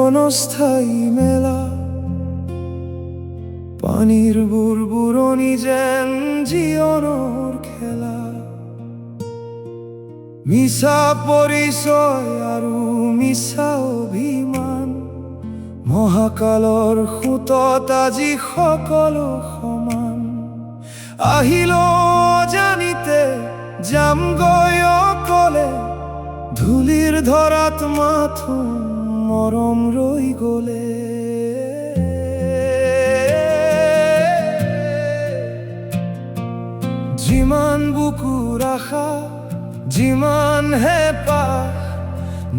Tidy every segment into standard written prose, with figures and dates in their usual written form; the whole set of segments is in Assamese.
ক্ষণস্থায়ী মেলা, পানীৰ বুৰবুৰণি যেন জীৱনৰ খেলা। মিছা পৰিচয় আৰু মিছা অভিমান, মহাকালৰ সোঁতত আজি সকলো সমান। আহিল জানিতে যামগৈ অকলে, ধূলিৰ ধৰাত মাথো মৰম ৰৈ গলে। যিমান বুকুৰ আশা, যিমান হেঁপাহ,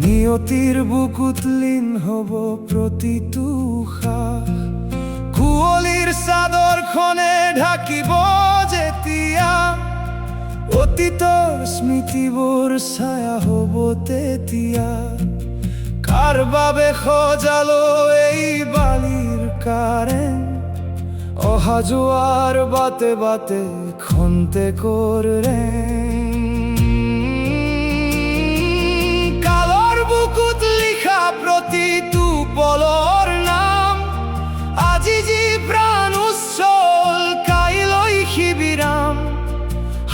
নিয়তিৰ বুকুত লীন হ'ব প্ৰতিটো উশাহ। কুঁৱলীৰ চাদৰখনে ঢাকিব যেতিয়া, অতীতৰ স্মৃতিবোৰ ছায়া হ'ব তেতিয়া। কাৰ বাবে সজালো এই বালিৰ কাৰেং, অহা যোৱাৰ বাটে বাটে খন্তেকৰ ৰেং। কালৰ বুকুত লিখা প্ৰতিটো পলৰ নাম, আজি যি প্ৰাণ উচ্ছল কাইলৈ শিবিৰাম।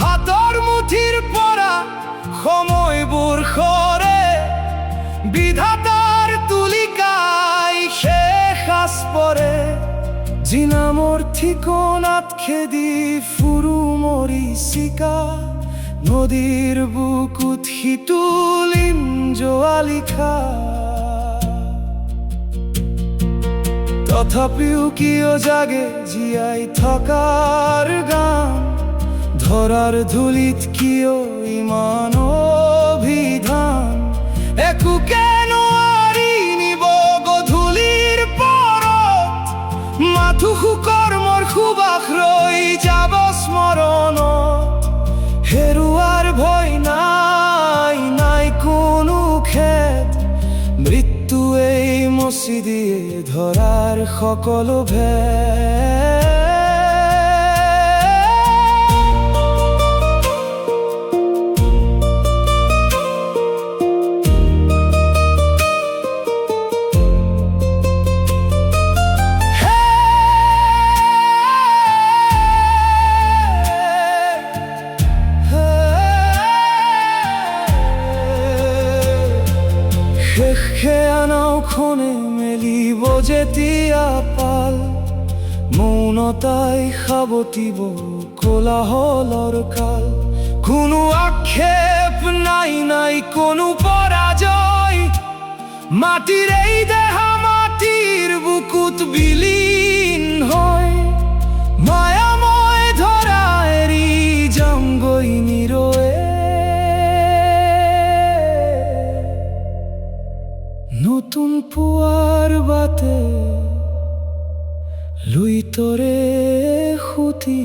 হাতৰ মুঠিৰ পৰা সময়বোৰ সৰে, বিধাতাৰ তুলিকাই শেষ আঁচ পৰে। যি নামৰ ঠিকনাত খেদি ফুৰো মৰিচিকা, নদীৰ বুকুত সিতুলিম জোৱা লিখা। তথাপিও কিয় জাগে জীয়াই থকাৰ গান, ধৰাৰ ধূলিত কিয় ইমান অভিধান। একোকে নোৱাৰি নিব গধূলিৰ পৰত, মাথো সুকৰ্মৰ সুবাস ৰৈ যাব স্মৰণত। হেৰুৱাৰ ভয় নাই, নাই কোনো খেদ, মৃত্যুৱেই মচি দিয়ে ধৰাৰ সকলো ভেদ। সেয়া নাওখনে মেলিব যেতিয়া পাল, মৌনতাই সাবটিব কোলাহলৰ কাল। কোনো আক্ষেপ নাই, নাই কোনো পৰাজয়, মাটিৰ এই দেহা মাটিৰ বুকুত বিলীন হয়। মায়াময় ধৰা এৰি যামগৈ নিৰৱে, নতুন পুৱাৰ বাটে লুইতৰে সুতি।